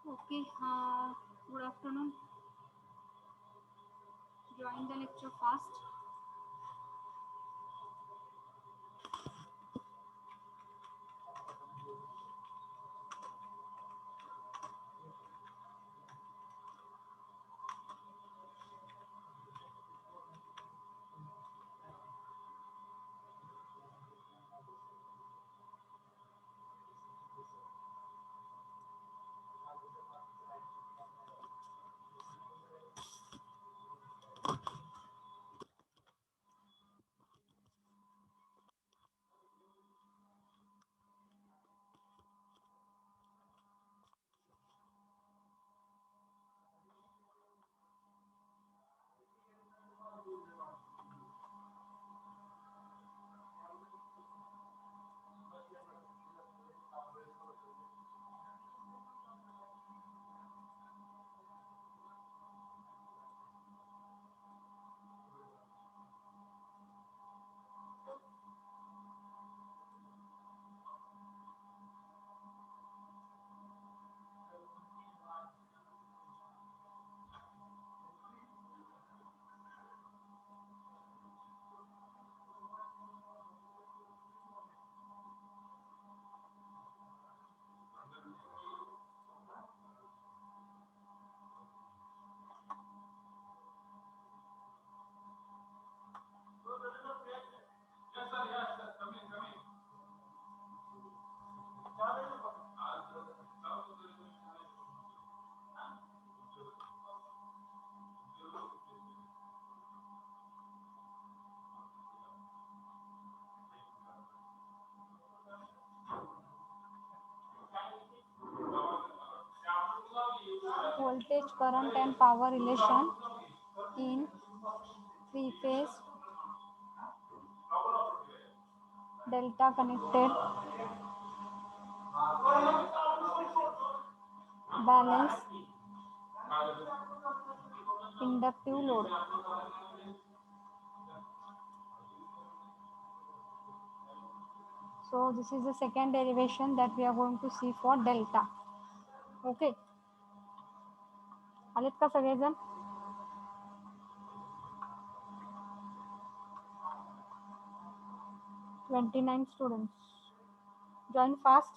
Okay, good afternoon. Join the lecture fast. Voltage, current and power relation in three-phase delta connected balanced inductive load. So this is the second derivation that we are going to see for delta. Okay. आलेत का सगळेजण? 29 students. Join fast.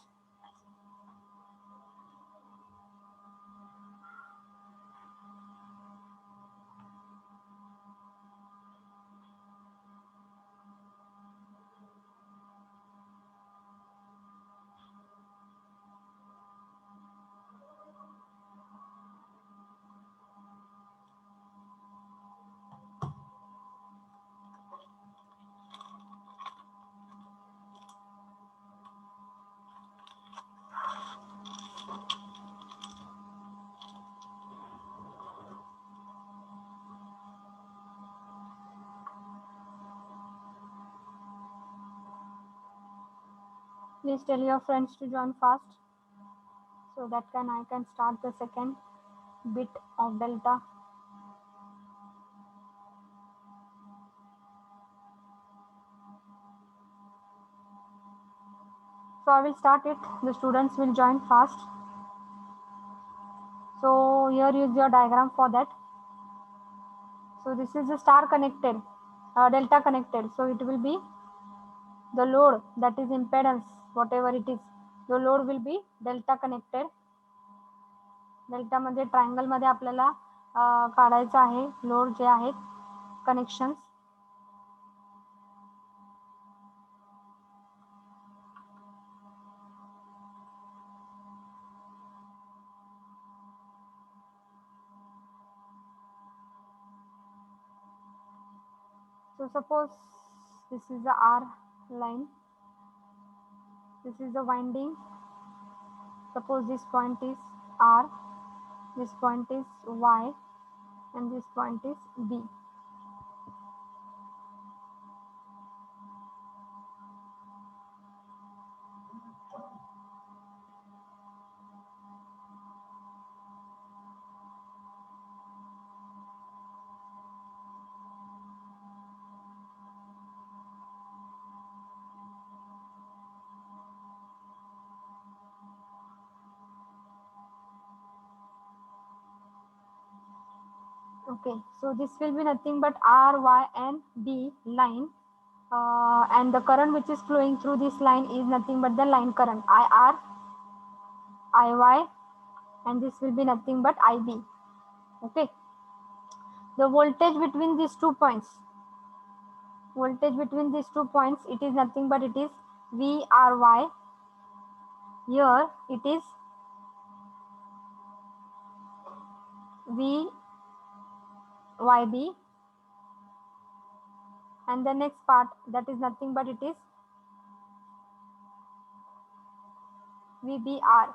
Please tell your friends to join fast so that I can start the second bit of delta. So I will start it. The students will join fast. So here is your diagram for that. So this is the star connected, delta connected. So it will be the load, that is impedance, whatever it is. The load will be delta connected. Delta मध्ये triangle मध्ये आपल्याला काढायचं आहे load जे आहेत connections. So suppose this is the R line, this is the winding. Suppose this point is R, this point is Y, and this point is B. Okay, so this will be nothing but R, Y, and B line, and the current which is flowing through this line is nothing but the line current IR, IY, and this will be nothing but IB. Okay, the voltage between these 2 points, it is nothing but it is VRY. Here it is VYB, and the next part, that is nothing but it is VBR.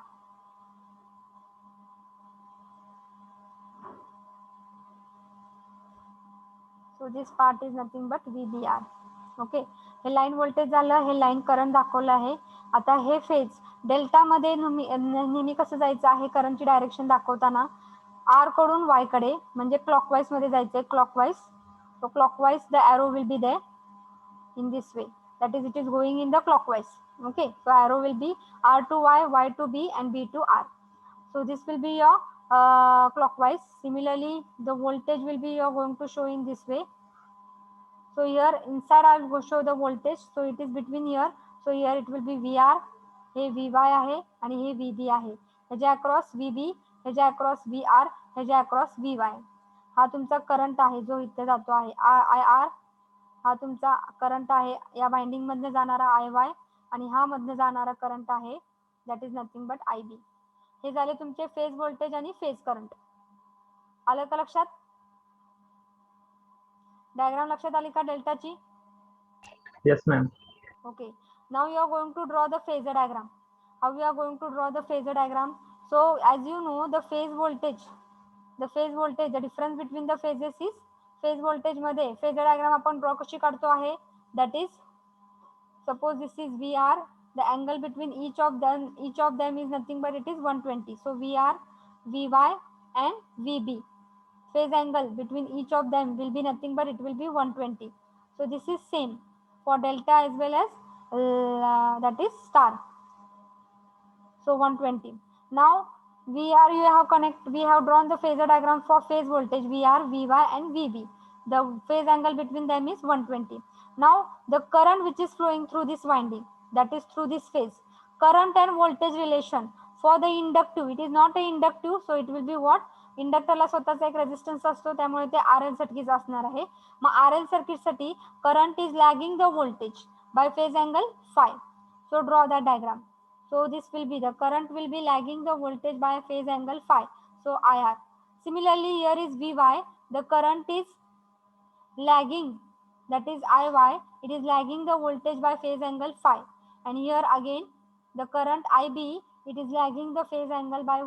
So this part is nothing but VBR. Okay, हे line voltage झालं, हे line current दाखवलं आहे. आता हे phase delta मध्ये नेहमी कसं जायचं आहे, करंटची डायरेक्शन दाखवताना आर कडून वाय कडे म्हणजे क्लॉकवाईज मध्ये जायचंय, clockwise. So clockwise the arrow will be there in this way, that is it is going in the clockwise. Okay, so arrow will be R to Y, Y to B, and B to R. So this will be your clockwise. Similarly the voltage will be you're going to show in this way. So here inside I will show the voltage. So it is between here. So here it will be VR, हे VY आहे आणि हे VB आहे. ह्याच्या across VB, ह्याच्या across VR, ह्याच्या across VY. हा तुमचा करंट आहे जो इथे जातो आहे IR. हा तुमचा करंट आहे या बाइंडिंग मधनं जाणारा IY, आणि हा मधनं जाणारा करंट आहे that is nothing but IB. हे झाले तुमचे फेज व्होल्टेज आणि फेज करंट. आलं का लक्षात? डायग्राम लक्षात आली का डेल्टाची? Yes, ma'am. Okay, now you are going to draw the phasor diagram. How we are going to draw the phasor diagram? So as you know, the phase voltage, the difference between the phases is phase voltage मध्ये phasor diagram आपण draw कशी काढतो आहे, that is suppose this is VR, the angle between each of them is nothing but it is 120. So VR, VY, and VB, phase angle between each of them will be nothing but it will be 120. So this is same for delta as well as that is star. So 120. Now we have drawn the phasor diagram for phase voltage VR, VY, and VB. The phase angle between them is 120. Now the current which is flowing through this winding, that is through this phase, current and voltage relation for the inductive, it is not a inductive, so it will be what, इंडक्टरला स्वतःचा एक resistance असतो, त्यामुळे ते RL circuit असणार आहे. मग RL circuit साठी current is lagging the voltage bye phase angle phi. So draw that diagram. So this will be the current will be lagging the voltage by phase angle phi. So IR. Similarly here is VY. The current is lagging, that is IY. It is lagging the voltage by phase angle phi. And here again the current IB. It is lagging the phase angle by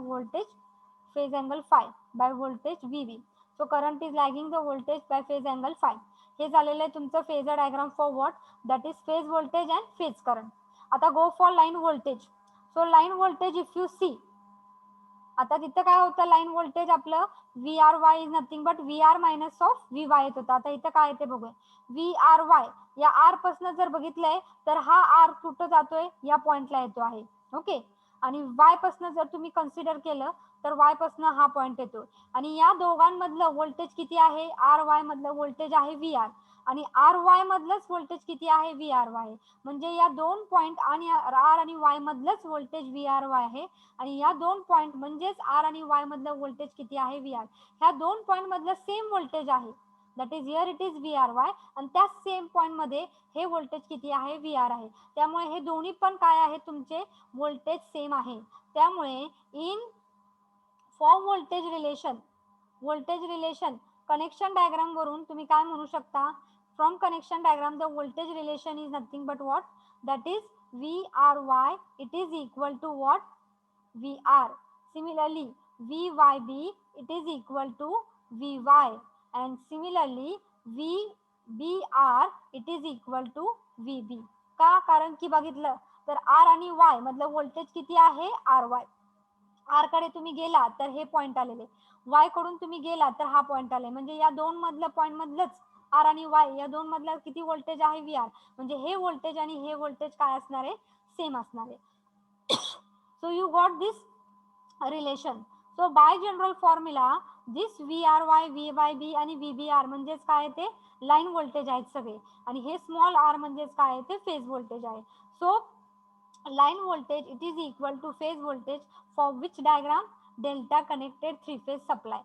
phase angle phi by voltage VB. So current is lagging the voltage by phase angle phi. हे झालेलं आहे तुमचं phasor diagram for what, that is phase voltage and phase current. आता go for line voltage. So line voltage if you see, आता तिथं काय होतं, line voltage आपलं VRY is nothing but VR minus of VY येत होतं. आता इथं काय येते बघूया, VRY या R पासून जर बघितलंय तर हा R कुठं जातोय, या पॉइंटला येतो आहे. ओके, आणि Y पासून जर तुम्ही कन्सिडर केलं तर Y पासून हा पॉइंट येतो, आणि या दोघांमधलं व्होल्टेज किती आहे, RY मधलं व्होल्टेज आहे VR, आणि RY मधलंच व्होल्टेज किती आहे, VRY. म्हणजे या दोन पॉइंट आणि R आणि Y मधलंच व्होल्टेज VRY आहे, आणि या दोन पॉइंट म्हणजेच R आणि Y मधलं व्होल्टेज किती आहे, VR. ह्या दोन पॉइंट मधलं सेम व्होल्टेज आहे, that is here it is VRY, आणि त्या सेम पॉइंट मध्ये हे व्होल्टेज किती आहे, VR आहे. त्यामुळे हे दोन्ही पण काय आहे, तुमचे व्होल्टेज सेम आहे. त्यामुळे in for voltage relation connection diagram वरून तुम्ही काय म्हणू शकता, from connection diagram the voltage relation is nothing but what, that is VRY it is equal to what, VR. Similarly VYB it is equal to VY, and similarly VBR it is equal to VB. का, कारण की बघितलं तर R आणि Y मधलं voltage किती आहे, RY. R कडे तुम्ही गेला तर हे पॉइंट आलेले, Y कडून तुम्ही गेला तर हा पॉइंट आले, म्हणजे या दोन मधलं पॉइंट मधलंच R आणि Y या दोन मधलं किती व्होल्टेज आहे, VR. म्हणजे हे व्होल्टेज आणि हे व्होल्टेज काय असणार आहे, सेम असणार आहे. So you got this relation. So bye general formula this VRY, VYB आणि VBR म्हणजेच काय ते लाईन व्होल्टेज आहेत सगळे, आणि हे स्मॉल r म्हणजेच काय ते फेज व्होल्टेज आहे. So line voltage it is equal two phase voltage for which diagram delta connected three phase supply.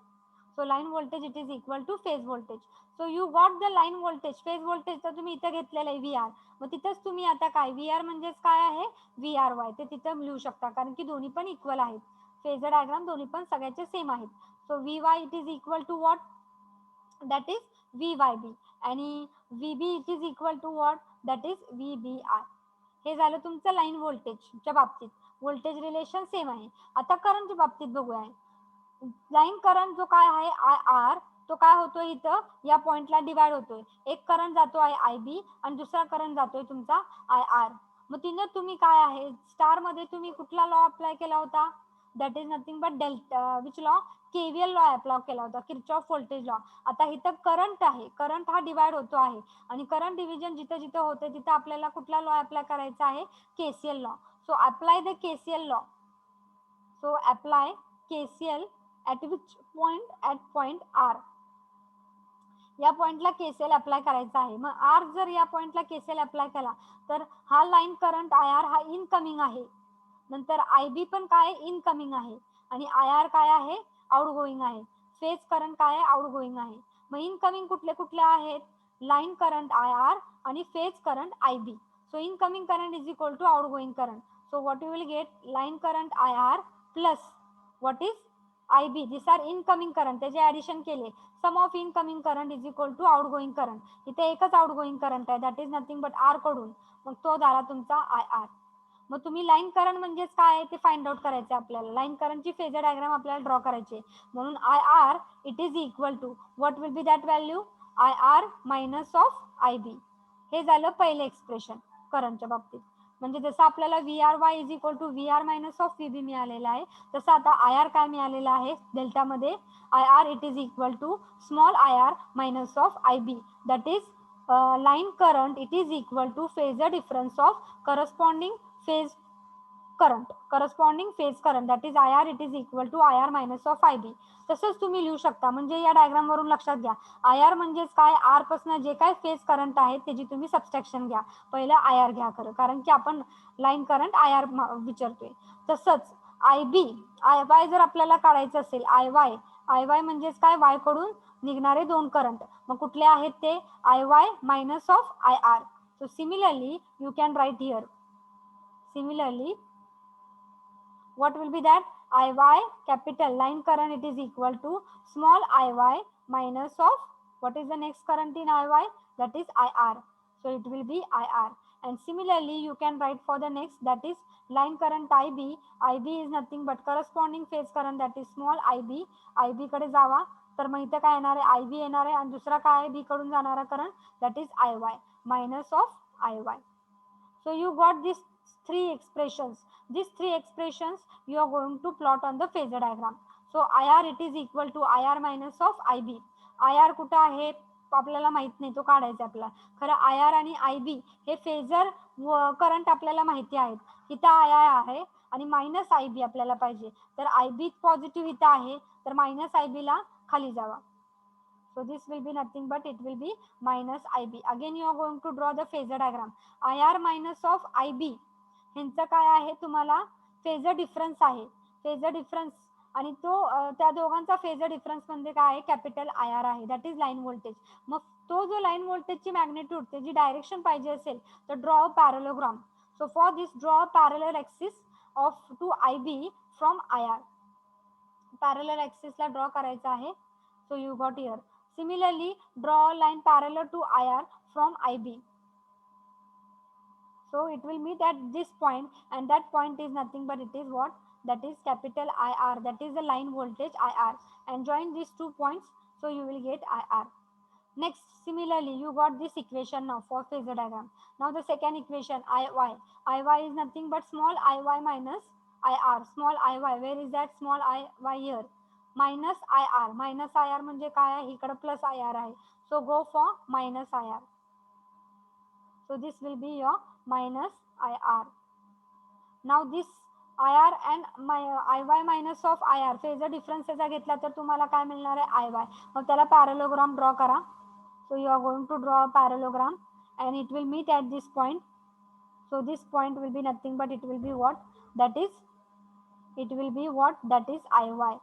So line voltage it is equal two phase voltage. So you got the line voltage. Phase voltage तर तुम्ही इथं घेतलेलं आहे VR, मग तिथंच तुम्ही आता काय VR म्हणजेच काय आहे VRY ते तिथं लिहू शकता, कारण की दोन्ही पण इक्वल आहेत. फेजर डायग्राम दोन्ही पण सगळ्याचे सेम आहेत. So VY it is equal to what, that is VYB, आणि VB it is equal to what, that is VBR. हे झालं तुमचं लाईन व्होल्टेजच्या बाबतीत. व्होल्टेज रिलेशन सेम आहे. आता करंटच्या बाबतीत बघूया. लाईन करंट जो काय आहे IR तो काय होतोय इथं या पॉइंटला डिवाइड होतोय. एक करंट जातो आहे IB आणि दुसरा करंट जातोय तुमचा IR. मग तिनं तुम्ही काय आहे स्टार मध्ये तुम्ही कुठला लॉ अप्लाय केला होता, that is nothing but delta which law, KVL law apply केला होता, किर्चॉफ व्होल्टेज लॉ. आता इथं करंट आहे, करंट हा डिवाइड होतो आहे, आणि करंट डिव्हिजन जिथं जिथं होते तिथं आपल्याला कुठला लॉ अप्लाय करायचा आहे, KCL law. So apply the KCL law. So apply KCL at which point, at point R. या पॉइंटला KCL अप्लाय करायचा आहे. मग R जर या पॉइंटला KCL अप्लाय केला तर हा लाईन करंट IR हा इनकमिंग आहे, नंतर IB पण काय इनकमिंग आहे, आणि IR काय आहे आउटगोईंग आहे. फेज करंट काय आहे आउटगोईंग आहे. मग इनकमिंग कुठले कुठले आहेत, लाईन करंट IR आणि phase current IB. So incoming current is equal to outgoing current. So what you will get, line current IR plus what is IB, this are incoming current, त्याचे addition केले, sum of incoming current is equal to outgoing current. इथे एकच outgoing current आहे, that is nothing but R कडून, मग तो झाला तुमचा IR. मग तुम्ही लाईन करंट म्हणजेच काय ते फाइंड आउट करायचे आपल्याला. लाईन करंटची फेजर डायग्राम आपल्याला ड्रॉ करायची, म्हणून IR it is equal to what will be that value, IR minus of IB. हे झालं पहिलं एक्सप्रेशन करंटच्या बाबतीत. म्हणजे जसं आपल्याला VRY is equal to VR minus of VB मिळालेला आहे, तसं आता IR काय मिळालेलं आहे डेल्टामध्ये, IR it is equal to small IR minus of IB, that is line current it is equal to phasor difference of corresponding phase current, corresponding phase current, that is IR it is equal to IR minus of IB. तसंच तुम्ही लिहू शकता. म्हणजे या diagram वरून लक्षात घ्या, IR म्हणजेच काय, R पासून जे काय फेज करंट आहे त्याची तुम्ही सबस्ट्रॅक्शन घ्या, पहिलं IR घ्या खरं, कारण की आपण लाईन करंट IR विचारतोय. तसंच IY जर आपल्याला काढायचं असेल, IY म्हणजेच काय, Y कडून निघणारे दोन करंट, मग कुठले आहेत ते, IY minus of IR. So similarly you can write here, similarly what will be that, IY capital line current it is equal to small IY minus of what is the next current in IY, that is IR. So it will be IR. And similarly you can write for the next, that is line current IB. IB is nothing but corresponding phase current, that is small IB. IB कडे जावा तर मग इथं काय येणार आहे, IB येणार आहे, आणि दुसरा काय आहे B कडून जाणारा current, that is IY minus of IY. So you got these three expressions. These three expressions you are going to plot on the phasor diagram. So IR it is equal to IR minus of IB. IR कुठं आहे आपल्याला माहित नाही, तो काढायचा आपल्याला. खरं IR आणि IB हे फेजर करंट आपल्याला माहिती आहेत. इथं IR आहे आणि मायनस IB आपल्याला पाहिजे, तर IB पॉझिटिव्ह इथं आहे, तर मायनस IB ला खाली जावा. So this will be nothing but it will be minus IB. Again you are going to draw the phasor diagram. IR minus of IB ह्यांचं काय आहे तुम्हाला फेजर डिफरन्स आहे, फेजर डिफरन्स, आणि तो त्या दोघांचा फेजर डिफरन्स म्हणजे काय आहे कॅपिटल IR आहे, दॅट इज लाईन व्होल्टेज. मग तो जो लाईन व्होल्टेजची मॅग्नेट्यूड त्याची डायरेक्शन पाहिजे असेल तर draw a parallelogram. So for this draw a parallel axis of to IB from IR. Parallel ॲक्सिसला ड्रॉ करायचा आहे. So you got here. Similarly, draw a line parallel to IR from IB. So it will meet at this point, and that point is nothing but it is what? That is capital IR. That is the line voltage IR. And join these 2 points, so you will get IR. Next, similarly, you got this equation now for phasor diagram. Now the second equation, IY. IY is nothing but small IY minus IR. Small IY, where is that small IY here? Minus IR. Minus IR म्हणजे काय आहे, इकडे plus IR आहे, so go for minus IR. So this will be your minus IR. Now this IR and IY minus of IR phasor difference त्याचा घेतला तर तुम्हाला काय मिळणार आहे IY. मग त्याला पॅरलोग्राम ड्रॉ करा. So you are going to draw a parallelogram and it will meet at this point. So this point will be nothing but it will be what? That is IY.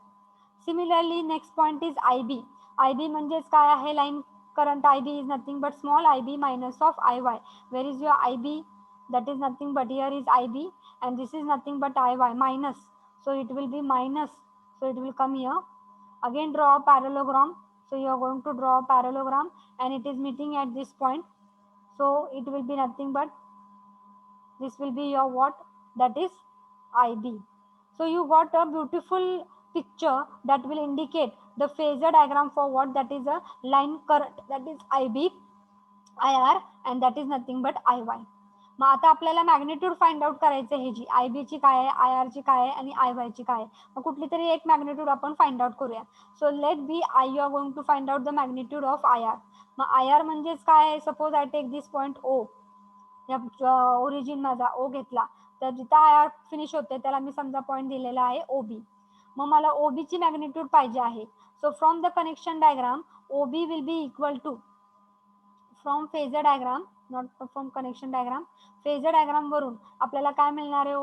Similarly next point is IB. IB म्हणजेच काय आहे? Line current IB is nothing but small IB minus of IY. Where is your IB? That is nothing but here is IB and this is nothing but IY minus. So it will be minus. So it will come here. Again draw a parallelogram. So you are going to draw a parallelogram and it is meeting at this point. So it will be nothing but this will be your what? That is IB. So you got a beautiful picture that will indicate the phasor diagram for what? That is a line current, that is IB, IR and that is nothing but IY. मग आता आपल्याला magnitude find out करायचं आहे. जी IB ची काय आहे, IR ची काय आहे आणि IY ची काय आहे. मग कुठली तरी एक मॅग्निट्यूड आपण फाइंड आउट करूया. So let be you are going to find out the magnitude of IR. मग IR म्हणजेच काय आहे? Suppose I take this point O. या ओरिजिन माझा O घेतला तर जिथं IR फिनिश होते त्याला मी समजा पॉईंट दिलेला आहे OB. मग मला OB ची मॅग्निट्यूड पाहिजे आहे. So from the connection diagram OB will be equal to from phasor diagram, not from connection diagram, phasor diagram वरून आपल्याला काय मिळणार आहे?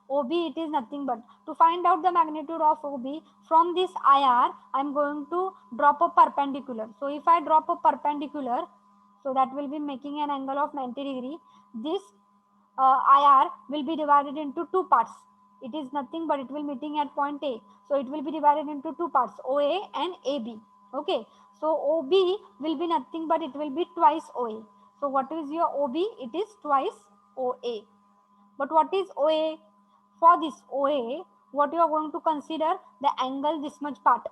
OB it is nothing but to find out the magnitude of OB from this IR I am going to drop a perpendicular. So if I drop a perpendicular, so that will be making an angle of 90 degree. This IR will be divided into two parts. It is nothing but it will meeting at point A. So it will be divided into two parts, OA and AB. Okay. So OB will be nothing but it will be twice OA. So what is your OB? It is twice OA. But what is OA? For this OA, what you are going to consider? The angle this much part.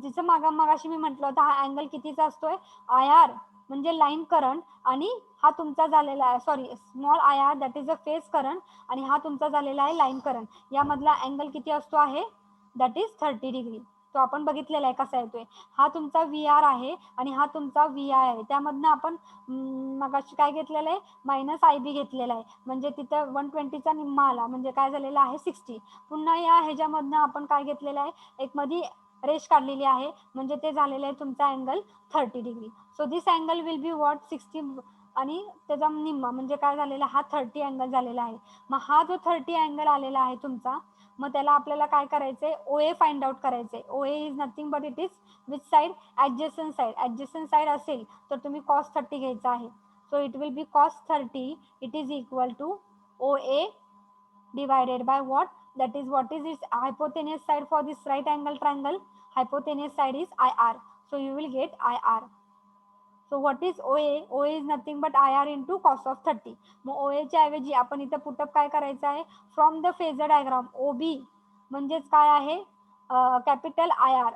जसं मागाशी मी म्हटलं होतं हा angle कितीचा असतोय? IR म्हणजे line current आणि हा तुमचा झालेला आहे sorry small IR that is a phase current आणि हा तुमचा झालेला आहे लाईन करंट. यामधला अँगल किती असतो आहे? That is 30 degree. तो आपण बघितलेला आहे कसा येतोय. हा तुमचा VR आहे आणि हा तुमचा VI आहे. त्यामधनं आपण मगाशी काय घेतलेलं आहे? मायनस IB घेतलेला आहे. म्हणजे तिथं 120चा निम्मा आला म्हणजे काय झालेला आहे? 60. पुन्हा या ह्याच्यामधनं आपण काय घेतलेलं आहे? एक मध्ये रेश काढलेली आहे म्हणजे ते झालेलं आहे तुमचा angle 30 degree. So this angle will be what? 60 आणि त्याचा निम्मा म्हणजे काय झालेला? हा 30 अँगल झालेला आहे. मग हा जो 30 अँगल आलेला आहे तुमचा, मग त्याला आपल्याला काय करायचंय? OA फाइंड आउट करायचंय. OA is nothing but it is which side? Adjacent side. Adjacent side असेल तर तुम्ही cos 30 घ्यायचा आहे. So it will be cos 30 it is equal to OA divided by what? That is what is its hypotenuse side for this right angle triangle? Hypotenuse side is IR. So you will get IR. So what is OA? OA is nothing but IR into cos of 30. मग OA च्या ऐवजी आपण इथं put up काय करायचं आहे? From the phasor diagram OB म्हणजेच काय आहे? Capital IR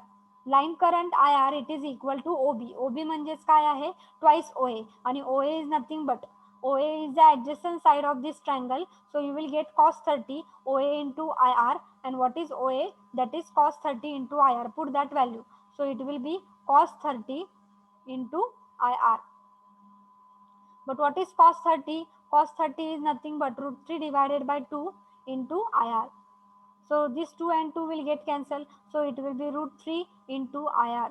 line current IR it is equal to OB म्हणजेच काय आहे? ट्वाइस OA आणि OA is nothing but OA is the adjacent side of this triangle. So you will get cos 30 OA into IR. And what is OA? That is cos 30 into IR. Put that value. So it will be cos 30 into IR. But what is cos 30? Cos 30 is nothing but root 3 divided by 2 into IR. So this 2 and 2 will get cancelled. So it will be root 3 into IR.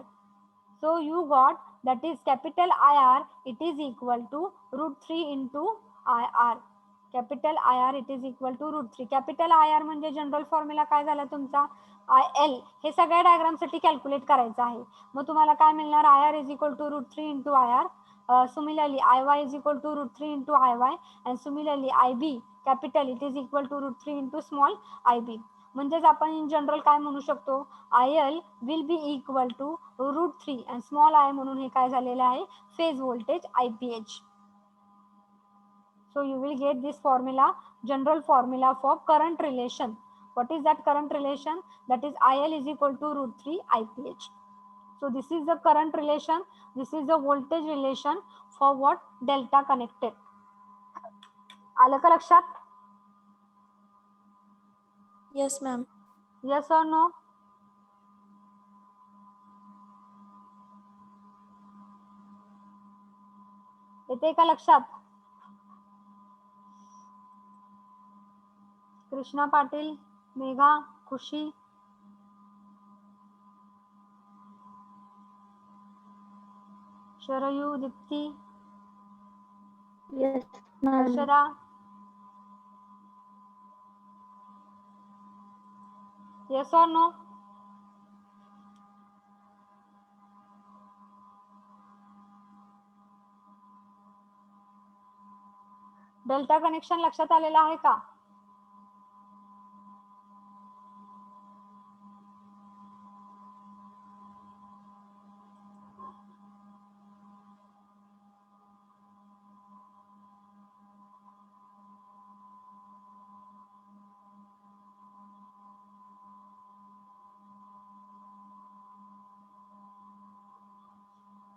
So you got that is capital IR it is equal to root 3 into IR. Capital IR it is equal to root 3. Capital IR म्हणजे general formula काय झाला तुमचा? IL. हे सगळ्या डायग्रामसाठी calculate करायचं आहे. मग तुम्हाला काय मिळणार? IR is equal to root 3 into IR. Similarly IY is equal to root 3 into IY and similarly IB capital it is equal to root 3 into small IB. म्हणजेच आपण इन जनरल काय म्हणू शकतो? IL will be equal to root 3 आणि small I म्हणून हे काय झालेलं आहे? Phase voltage IPH. So you will get this formula, general formula for current relation. What is that current relation? That is IL is equal to root 3 IPH. So this is the current relation. This is the voltage relation for what? Delta connected. आलं का लक्षात? Yes, ma'am. Yes or no? येते का लक्षात? Krishna Patil Megha, Khushi, Sharayu, Deepti, Yes, ma'am. Harshada, yes or no? Delta connection लक्षात आलेलं आहे का?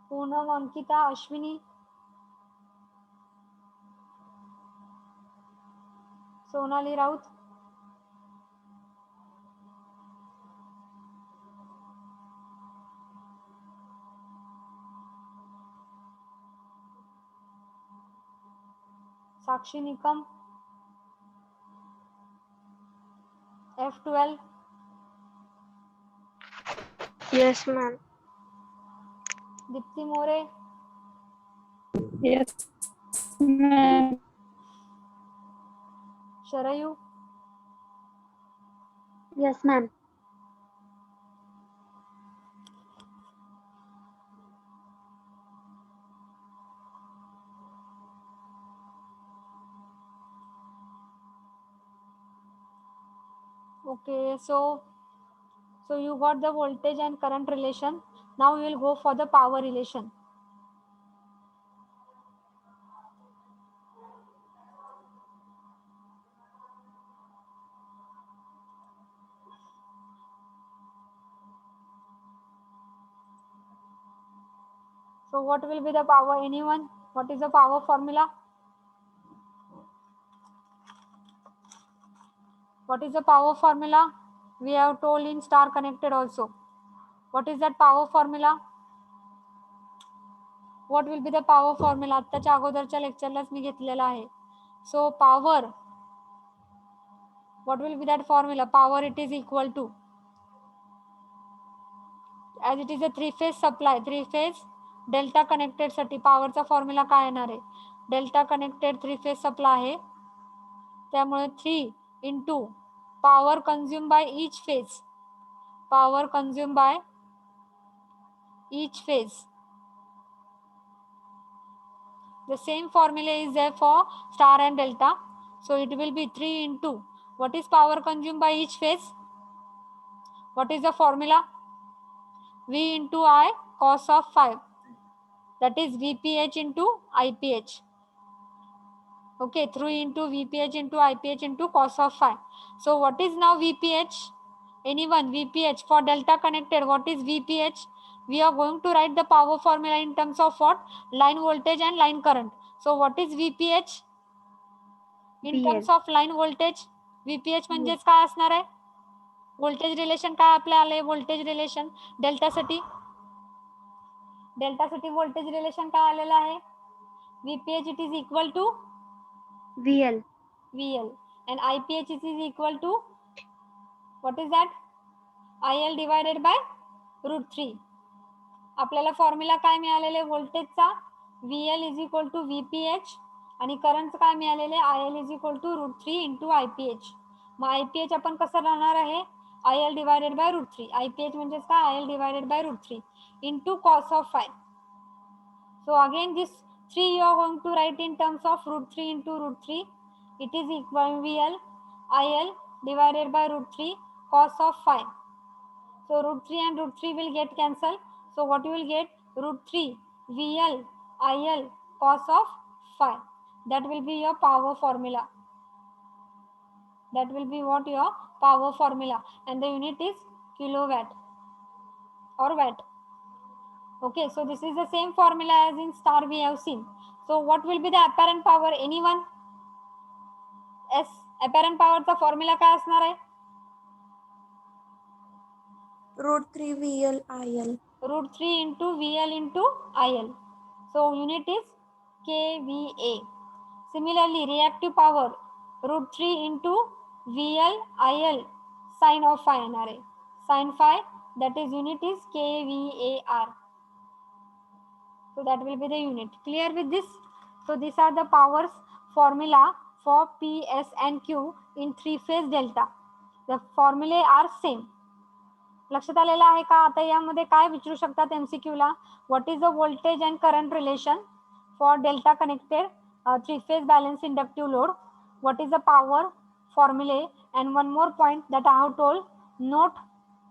पूनम, अंकिता, अश्विनी, सोनाली राउत, साक्षी Nikam, F12, Yes, ma'am. Deepti More, Yes, ma'am. Sharayu, Yes, ma'am. okay, so you got the voltage and current relation. Now we will go for the power relation. So what will be the power? Anyone? What is the power formula? What is the power formula? We have told in star connected also. What is that power formula? What will be the power formula? आत्ताच्या अगोदरच्या लेक्चरलाच मी घेतलेला आहे. So power, what will be that formula? Power, it is equal to, as it is a three-phase supply, three-phase delta connected साठी पॉवरचा formula काय येणार आहे? Delta connected three phase supply आहे, त्यामुळे 3 into power consumed by each phase, power consumed by each phase. The same formula is there for star and delta. So it will be 3 into, what is power consumed by each phase? What is the formula? V into I cos of phi. That is VPH into IPH. Okay, 3 into VPH into IPH into cos of phi. So what is now VPH? Anyone? VPH for delta connected. What is VPH? We are going to write the power formula in terms of what? Line voltage and line current. So what is VPH? In VL. terms of line voltage, VPH म्हणजेच काय असणार आहे? Voltage relation काय आपल्या आले? Voltage relation डेल्टासाठी voltage relation काय आलेलं आहे? VPH it is equal to VL. and IPH it is equal to, what is that? IL divided by √3. आपल्याला फॉर्म्युला काय मिळालेले व्होल्टेजचा? VL is equal to VPH आणि करंटचं काय मिळालेले? IL is equal to √3 into IPH. मग IPH आपण कसं राहणार आहे? IL divided by √3. IPH म्हणजेच काय? IL divided by √3 into cos of phi. So again this 3 you are going to write in terms of √3 into √3. It is equal VL IL divided by √3 cos of phi. So √3 and √3 will get cancelled. So what you will get? √3 VL IL cos of phi. That will be your power formula. That will be what? Your power formula. And the unit is kilowatt or watt. Okay, so this is the same formula as in star we have seen. So what will be the apparent power? Anyone? S. Apparent power चा formula काय असणार आहे? √3 VL IL. √3 into VL into IL. So unit is kVA. Similarly, reactive power √3 into VL IL sign of phi येणार आहे. Sin phi, that is unit is kVAR. So that will be the unit. Clear with this? So these are the powers formula for P, S and Q in three phase delta. The formulae are same. लक्षात आलेलं आहे का? आता यामध्ये काय विचारू शकतात MCQ ला? What is the voltage and current relation for delta connected three phase balanced inductive load? What is the power formulae? And one more point that I have told, note,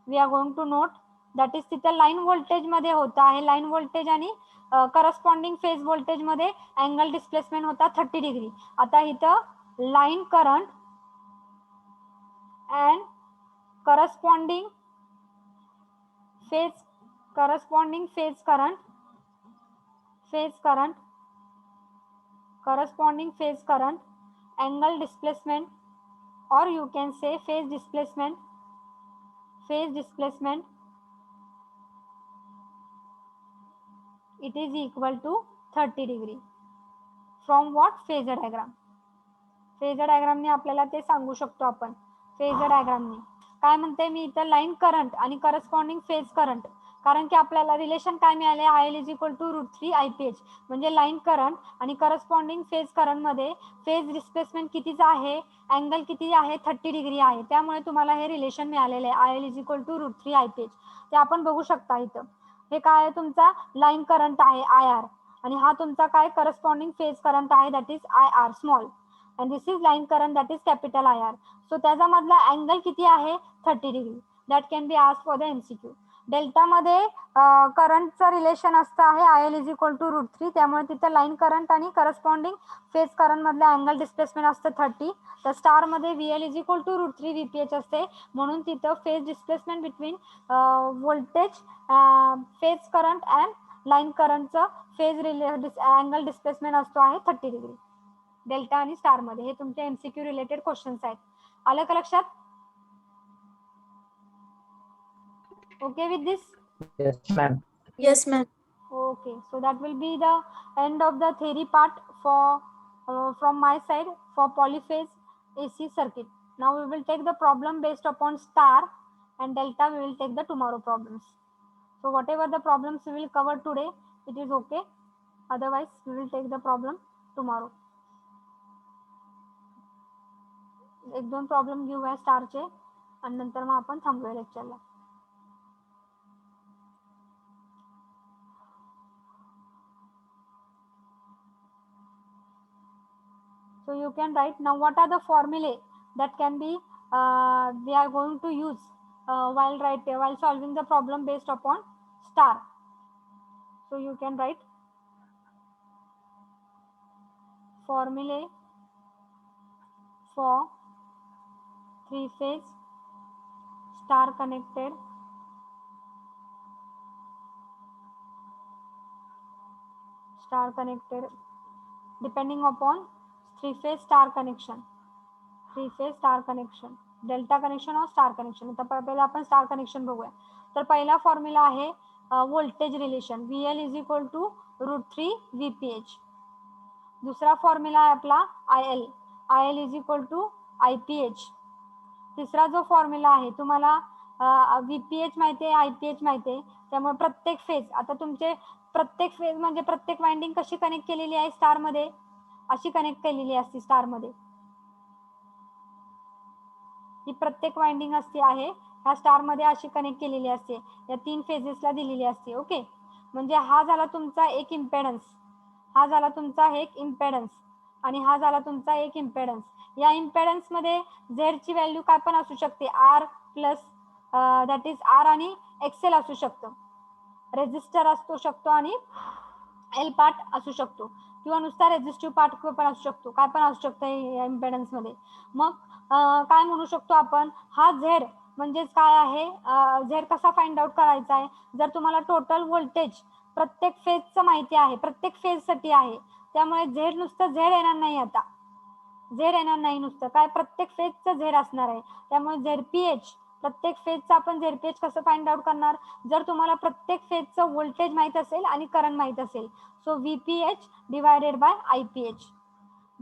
we are going to note, that is तिथे line voltage मध्ये होता आहे, line voltage आणि corresponding phase voltage मध्ये angle displacement होता 30 degree. आता इथं line current and corresponding phase current corresponding phase current, angle displacement, or you can say phase displacement, it is equal to 30 degree. From what? Phasor diagram. Phasor डायग्रामने आपल्याला ते सांगू शकतो आपण. फेजर डायग्रामने काय म्हणते मी इथं लाईन करंट आणि करस्पॉन्डिंग फेज करंट, कारण की आपल्याला रिलेशन काय मिळाले, IL is equal to √3 IPH, म्हणजे लाईन करंट आणि करस्पॉन्डिंग फेज करंट मध्ये फेज डिस्प्लेसमेंट कितीचा आहे, अँगल किती आहे, 30 डिग्री आहे. त्यामुळे तुम्हाला हे रिलेशन मिळालेले आहे, IL is equal to √3 IPH. ते आपण बघू शकता इथं. हे काय आहे, तुमचा लाईन करंट आहे IR, आणि हा तुमचा काय करस्पॉन्डिंग फेज करंट आहे, that is IR small, and this is line current, that is capital IR. So त्याचा मधला अँगल किती आहे, 30 degree. That can be asked for the MCQ. Delta मध्ये करंटचं रिलेशन असतं आहे IL इज इक्वल टू √3, त्यामुळे तिथं लाईन करंट आणि करस्पॉन्डिंग फेज करंट मधलं अँगल डिस्प्लेसमेंट असतं 30. तर स्टार मध्ये VL is equal to √3 VPH असते, म्हणून तिथं phase displacement between voltage phase current and line करंटचं फेज अँगल डिस्प्लेसमेंट असतो आहे 30 डिग्री डेल्टा आणि स्टार मध्ये. हे तुमचे MCQ रिलेटेड क्वेश्चन्स आहेत. आलं का लक्षात? Okay with this? Yes, ma'am. Yes, ma'am. Okay, so that will be the end of the theory part for from my side for polyphase AC circuit. Now we will take the problem based upon star and delta. We will take the tomorrow problems. So whatever the problems we will cover today, it is okay. Otherwise, we will take the problem tomorrow. एक दोन problem घेऊया स्टारचे आणि नंतर मग आपण थांबूया लेक्चरला. So you can write now what are the formulae that can be we are going to use while solving the problem based upon star. So you can write formulae for three phase star connected depending upon three phase star connection, delta connection और star connection. आता पहिला आपण star connection बघूया. तर पहिला formula आहे voltage relation, VL is equal to √3 VPH. दुसरा formula आहे आपला IL is equal to IPH. तिसरा जो फॉर्म्युला आहे तुम्हाला VPH माहिती आहे, IPH माहिती आहे, त्यामुळे प्रत्येक फेज, आता तुमचे प्रत्येक फेज म्हणजे प्रत्येक वाइंडिंग कशी कनेक्ट केलेली आहे स्टार मध्ये, अशी कनेक्ट केलेली असते स्टार मध्ये. ही प्रत्येक वाइंडिंग असते आहे ह्या स्टार मध्ये अशी कनेक्ट केलेली असते, या 3 फेजेसला दिलेली असते. ओके, म्हणजे हा झाला तुमचा एक इम्पेडन्स, हा झाला तुमचा एक इम्पेडन्स, आणि हा झाला तुमचा एक इम्पेडन्स. या इम्पेडन्स मध्ये झेड ची व्हॅल्यू काय पण असू शकते, R plus that is R आणि XL असू शकतं, रेजिस्टर असू शकतो आणि L पार्ट असू शकतो, किंवा नुसता रेजिस्टिव्ह पार्ट पण असू शकतो, काय पण असू शकतं या इम्पेडन्स मध्ये. मग काय म्हणू शकतो आपण, हा झेड म्हणजेच काय आहे, झेड कसा फाइंड आउट करायचा आहे. जर तुम्हाला टोटल व्होल्टेज प्रत्येक फेजचं माहिती आहे, प्रत्येक फेज साठी आहे, त्यामुळे झेड नुसतं झेड येणार नाही, आता झेड येणार नाही नुसतं, काय प्रत्येक फेजचं झेड असणार आहे. त्यामुळे ZPH प्रत्येक फेजचं आपण ZPH कसं फाइंड आउट करणार, जर तुम्हाला प्रत्येक फेजचं व्होल्टेज माहित असेल आणि करंट माहित असेल. So VPH divided by IPH.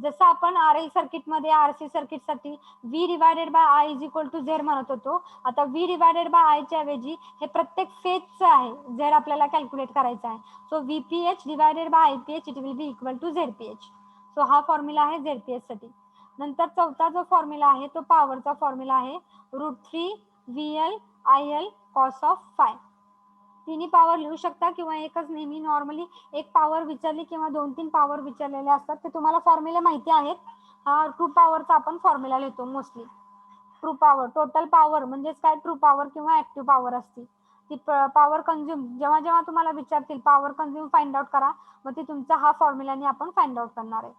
जसं आपण RL सर्किटमध्ये RC सर्किटसाठी V divided by I is equal to Z म्हणत होतो, आता V डिवायडेड बाय I च्या ऐवजी हे प्रत्येक फेजचं आहे, झेड आपल्याला कॅल्क्युलेट करायचा आहे. So VPH divided by IPH it will be equal to ZPH. So हा फॉर्म्युला आहे ZPH साठी. नंतर चौथा जो फॉर्म्युला आहे तो पॉवरचा फॉर्म्युला आहे √3 VL IL cos of five. तिन्ही पॉवर लिहू शकता किंवा एकच. नेहमी नॉर्मली एक पॉवर विचारली किंवा 2-3 पॉवर विचारलेले असतात ते तुम्हाला फॉर्म्युले माहिती आहेत. हा ट्रू पॉवरचा आपण फॉर्म्युला लिहितो mostly. True power, total power म्हणजेच काय, ट्रू पॉवर किंवा ऍक्टिव्ह पॉवर असते ती. पॉवर कंझ्युम जेव्हा जेव्हा तुम्हाला विचारतील पॉवर कंझ्युम फाइंड आउट करा, मग ती तुमचा हा फॉर्म्युलाने आपण फाइंड आउट करणार आहे.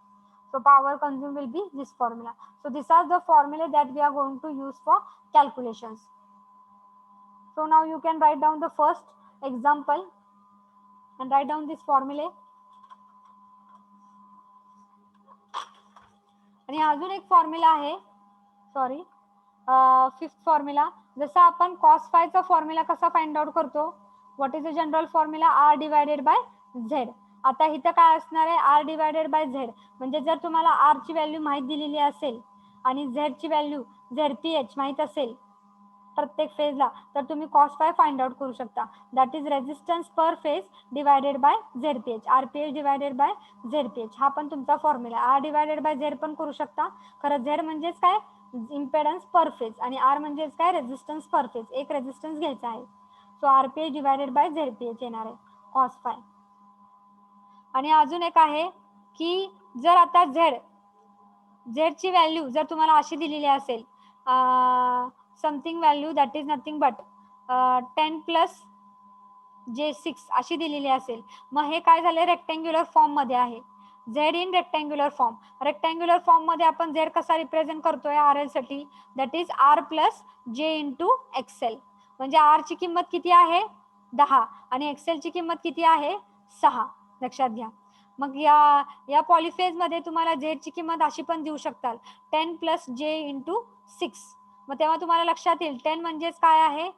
So power consumed will be this formula. So these are the formula that we are going to use for calculations. So now you can write down the first example and write down this formula. आणि अजून एक formula आहे, sorry, fifth formula. जसं आपण cos phi चा formula कसा find out करतो, what is the general formula, R divided by Z. आता इथं काय असणार आहे, R डिवायडेड बाय झेड. म्हणजे जर तुम्हाला R ची व्हॅल्यू माहीत दिलेली असेल आणि Z ची व्हॅल्यू ZPH माहीत असेल प्रत्येक फेजला, तर तुम्ही cos phi फाइंड आउट करू शकता. That is resistance per phase divided by ZPH, RPH divided by ZPH. हा पण तुमचा formula. R divided by Z पण करू शकता. खरं झेड म्हणजेच काय, इम्पेडन्स पर फेज, आणि R म्हणजेच काय, रेजिस्टन्स पर फेज. एक रेजिस्टन्स घ्यायचा आहे. So RPH divided by ZPH येणार आहे cos phi. आणि अजून एक आहे की जर आता झेड ची व्हॅल्यू जर तुम्हाला अशी दिलेली असेल, something value that is nothing but 10 plus J6 अशी दिलेली असेल, मग हे काय झाले, रेक्टँग्युलर फॉर्म मध्ये आहे. Z in rectangular form. Rectangular form मध्ये आपण झेड कसा रिप्रेझेंट करतोय RL साठी, that is R plus J into XL. म्हणजे R ची किंमत किती आहे 10 आणि XL ची किंमत किती आहे 6. लक्षात घ्या. मग या पॉलिफेज मध्ये तुम्हाला झेड ची किंमत अशी पण देऊ शकतात, 10 प्लस J इंटू 6. मग तेव्हा तुम्हाला लक्षात येईल 10 म्हणजेच काय आहे,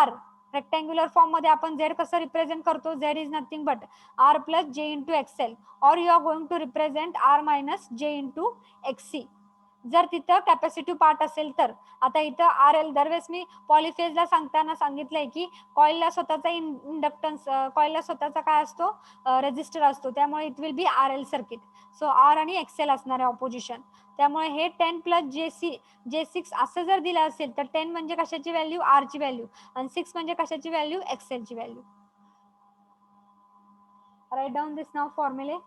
R. रेक्टँग्युलर फॉर्म मध्ये आपण झेड कसं रिप्रेझेंट करतो, Z is nothing but R plus J into XL, और you are going to represent R minus J into XC. जर तिथं कॅपॅसिटिव्ह पार्ट असेल तर. आता इथं RL, दरवेळेस मी पॉलिफेजला सांगताना सांगितलंय की कॉइलला स्वतःचा इंडक्टन्स, कॉइलला स्वतःचा काय असतो, रेजिस्टर असतो, त्यामुळे it will B RL circuit. So R आणि XL असणार आहे ऑपोजिशन. त्यामुळे हे 10 प्लस J6 असं जर दिलं असेल तर 10 म्हणजे कशाची व्हॅल्यू, R ची व्हॅल्यू, आणि 6 म्हणजे कशाची व्हॅल्यू, XL ची व्हॅल्यू. राईट डाऊन दिस नाव फॉर्म्युले.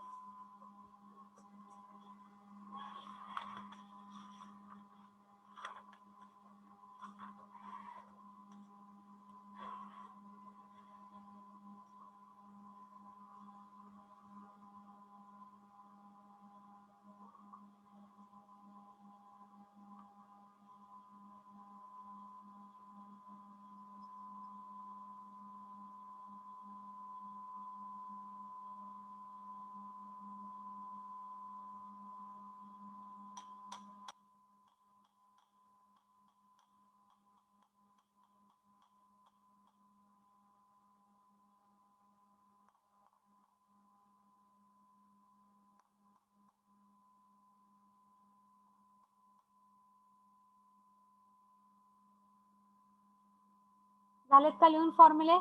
झालेत का लिहून फॉर्म्युले?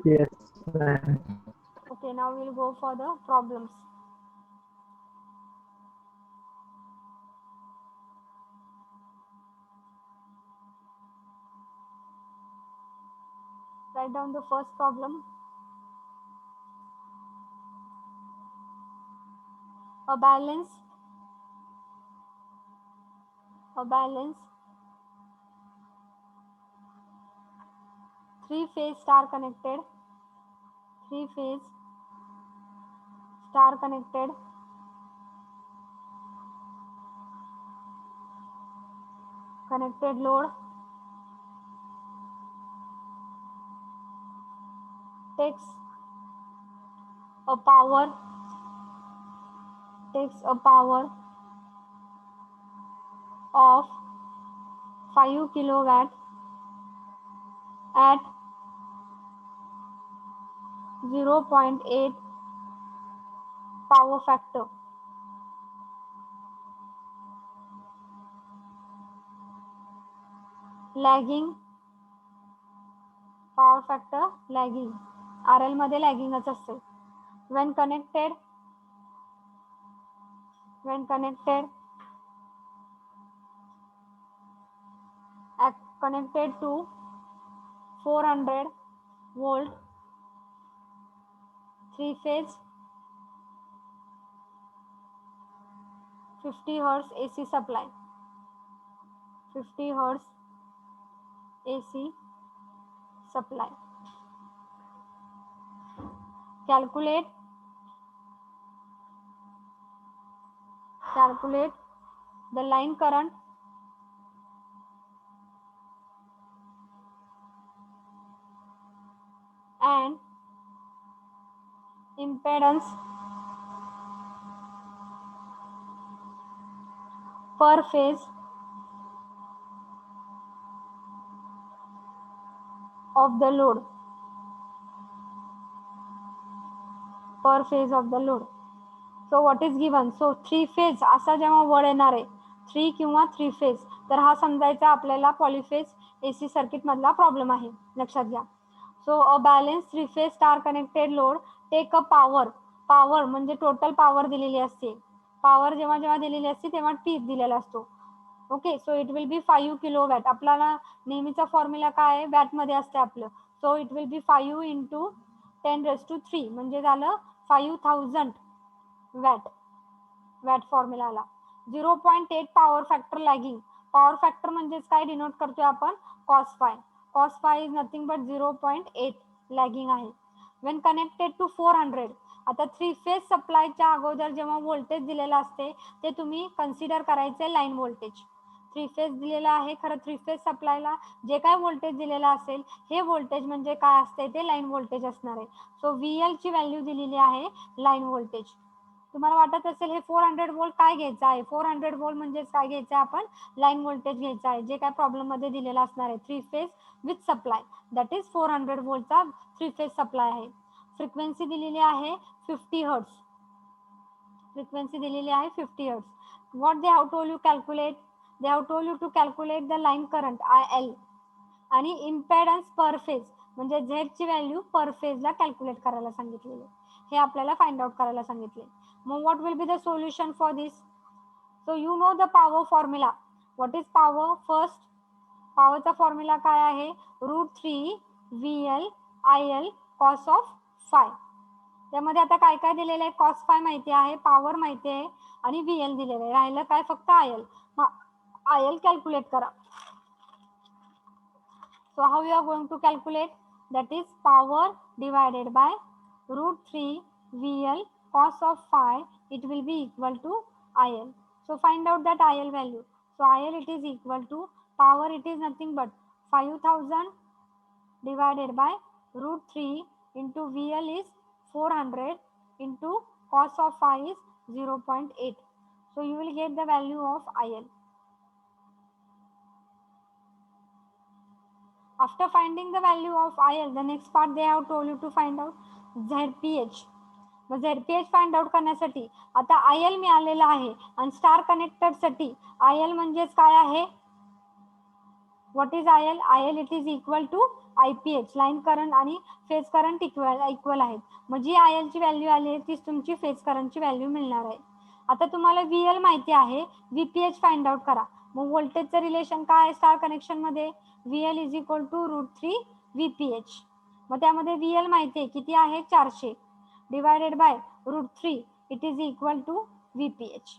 Yes, ma'am. Okay, now we'll go for the problems. Write down the first problem. A balance three-phase star connected connected load takes a power of 5 kilowatt at 0.8 power factor. Lagging power factor, lagging. RL मध्ये लॅगिंगच असते. When connected to 400 volt 3 phase 50 hertz AC supply. 50 hertz AC supply. Calculate the line current and impedance per phase of the load. Per phase of the load. So what is given? So 3 phase असा जेव्हा वळ येणार आहे 3 किंवा 3 phase, तर हा समजायचा आपल्याला पॉलीफेज AC सर्किट मधला प्रॉब्लेम आहे, लक्षात घ्या. So a balance 3 phase star connected load take a power म्हणजे टोटल पॉवर दिलेली असते. पॉवर जेव्हा जेव्हा दिलेली असते तेव्हा P दिलेला असतो. Okay, so it will B 5 kilowatt. आपल्याला नेहमीचा फॉर्म्युला काय आहे, वॅट मध्ये असते आपलं. So it will B 5 into 10⁻³ म्हणजे झालं 5000 वॅट फॉर्म्युला आला. 0.8 power factor lagging. Power factor म्हणजेच काय डिनोट करतोय आपण, cos phi. cos phi is nothing but 0.8 lagging आहे. वेन कनेक्टेड टू 400, आता 3 फेज सप्लायच्या अगोदर जेव्हा व्होल्टेज दिलेला असते ते तुम्ही कन्सिडर करायचे लाईन व्होल्टेज. 3 फेज दिलेला आहे, खरं 3 फेज सप्लायला जे काय व्होल्टेज दिलेला असेल हे व्होल्टेज म्हणजे काय असते ते लाईन व्होल्टेज असणार आहे. सो VL ची व्हॅल्यू दिलेली आहे लाईन व्होल्टेज. तुम्हाला वाटत असेल हे 400 वोल्ट काय घ्यायचं आहे, 400 वोल्ट म्हणजे काय घ्यायचं आहे, आपण लाईन व्होल्टेज घ्यायचं आहे जे काय प्रॉब्लेम मध्ये दिलेला असणार आहे. 3 phase with supply, that is 400 वोल्टचा 3 फेज सप्लाय आहे. फ्रिक्वेन्सी दिलेली आहे 50 हर्ट्ज. फ्रिक्वेन्सी दिलेली आहे 50 hertz. What they have told you calculate, they have told you to calculate the line current IL आणि इम्पेडन्स पर फेज म्हणजे Z ची value per फेजला कॅल्क्युलेट करायला सांगितलेली, हे आपल्याला फाइंड आउट करायला सांगितले. मग what will be the solution for this. So you know the power formula. What is power? First पॉवरचा फॉर्म्युला काय आहे, √3 VL IL cos of phi. त्यामध्ये आता काय काय दिलेलं आहे, cos phi माहिती आहे, पॉवर माहिती आहे आणि VL दिलेलं आहे, राहिलं काय फक्त IL. IL कॅल्क्युलेट करा. So how you are going to calculate? That is power divided by √3 VL cos of phi. It will be equal to IL. So find out that IL value. So IL it is equal to power. It is nothing but 5000 divided by √3 into VL is 400 into cos of phi is 0.8. So you will get the value of IL. After finding the value of IL, the next part they have told you to find out ZPH. मग ZPH find out करण्यासाठी आता IL मिळालेला आहे आणि star connected साठी IL म्हणजेच काय आहे, what is IL? IL it is equal to IPH. Line current आणि फेज करंट इक्वल आहेत. मग जी IL ची व्हॅल्यू आली आहे तीच तुमची फेज करंटची व्हॅल्यू मिळणार आहे. आता तुम्हाला VL माहिती आहे, VPH फाइंड आउट करा. मग व्होल्टेजचं रिलेशन काय आहे स्टार कनेक्शन मध्ये, VL is equal to √3 VPH. मग त्यामध्ये VL माहिती आहे किती आहे, 400 divided by √3 it is equal to VPH.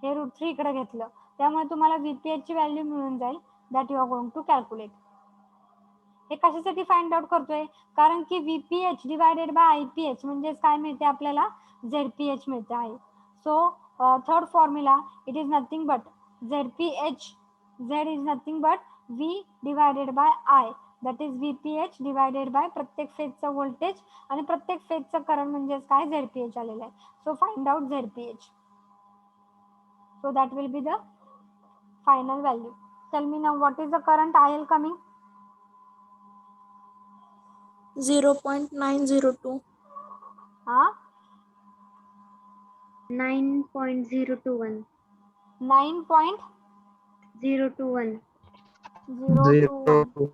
हे √3 इकडे घेतलं त्यामुळे तुम्हाला VPH ची व्हॅल्यू मिळून जाईल, that you are going to calculate. हे कशासाठी फाइंड आउट करतोय, कारण की VPH डिवायडेड बाय IPH म्हणजेच काय मिळते आपल्याला, ZPH मिळते आहे. So third formula it is nothing but ZPH. Z is nothing but V divided by I, that is VPH divided bye प्रत्येक फेजचं व्होल्टेज आणि प्रत्येक फेजचं करंट म्हणजेच काय, ZPH आलेलं आहे. So find out ZPH. So that will be the final value. Tell me now what is the current IL coming? 0.902. हाँ 9.021. 9.021. 0.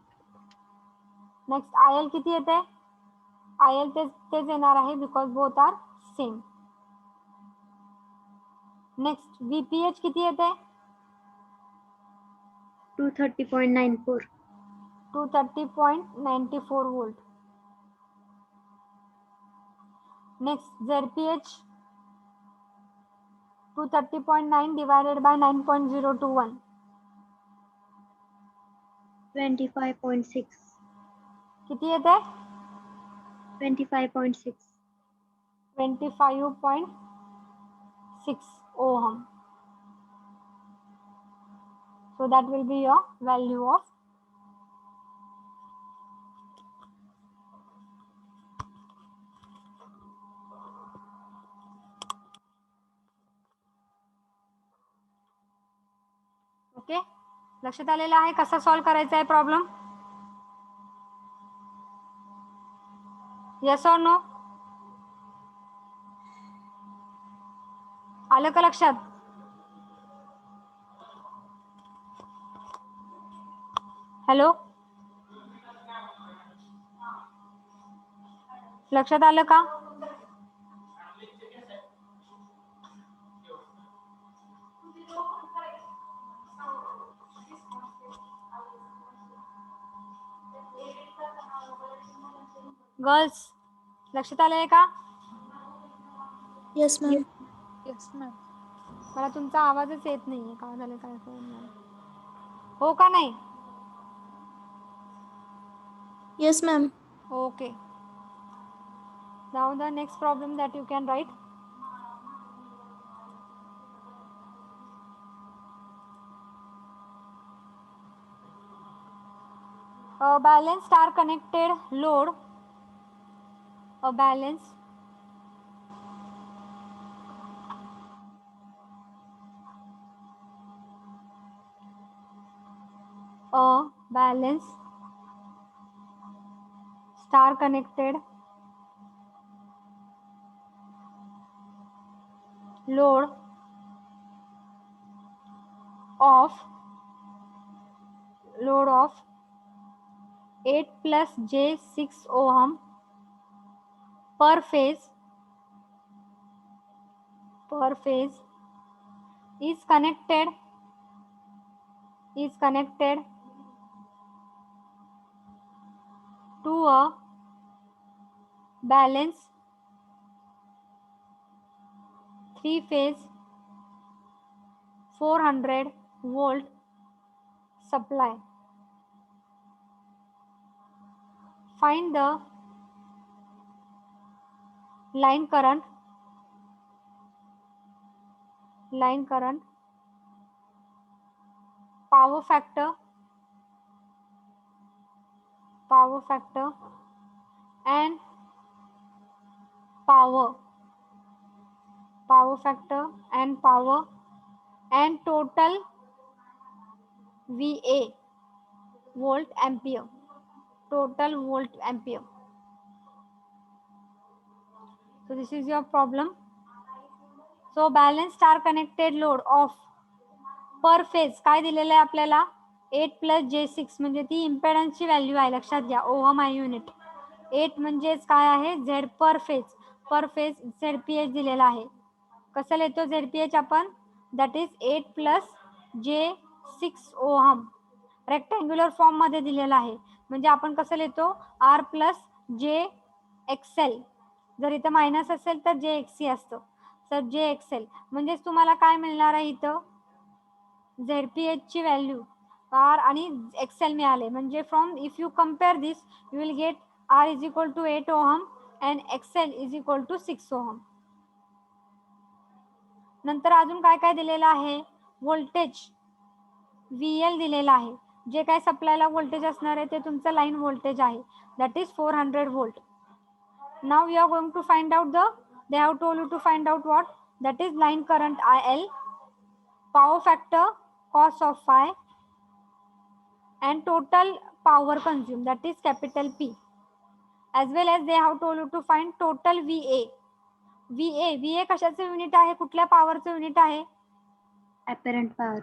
Next IL किती येते? IL तेच येणार आहे because both are same. Next VPH किती येते? 230.94. 230.94 volt. Next ZPH 230.9 divided by 9.021. 25.6. किती येते? 25.6. 25.6 ohm. So that will be your value of okay. लक्षात आलेलं आहे कसा सॉल्व करायचा आहे प्रॉब्लेम? Yes or no? आलं का लक्षात? हॅलो, लक्षात आलं का? गर्ल्स लक्षात आलंय का? Yes, ma'am. Yes, ma'am. मला तुमचा आवाजच येत नाहीये. का झालं काय कळलं? हो का नाही? Yes, ma'am. Okay. Now the next problem that you can write. A balanced star connected load. A balanced star connected load of 8 plus J6 ohm per phase is connected to a balanced 3-phase 400 volt supply. Find the line current, power factor and power and total VA volt ampere. So this is your problem. So balanced star connected load of per phase काय दिलेलं आहे आपल्याला? 8 plus J6 म्हणजे ती इम्पेडन्सची value आहे. लक्षात घ्या, ohm आहे युनिट. 8 म्हणजेच काय आहे? झेड पर फेज ZPH दिलेला आहे. कसं लिहितो ZPH आपण? That is 8 plus J6 ohm. Rectangular form मध्ये दिलेला आहे. म्हणजे आपण कसं लिहितो? R plus JXL. जर इथं मायनस असेल तर JXC असतं. तर JXL म्हणजेच तुम्हाला काय मिळणार आहे इथं? ZPH ची व्हॅल्यू R आणि XL मिळाले. म्हणजे from if you compare this you will get R is equal to 8 ohm and XL is equal to 6 ohm. नंतर अजून काय काय दिलेलं आहे? व्होल्टेज VL दिलेला आहे. जे काय सप्लायला व्होल्टेज असणार आहे ते तुमचं लाईन व्होल्टेज आहे. That is 400 volt. Now we are going to find out they have told you to find out what? That is line current IL, power factor cos of phi and total power consumed, that is capital P. as well as they have told you to find total VA. VA कशाचं unit आहे, कुठल्या पॉवरचं unit आहे? Apparent power.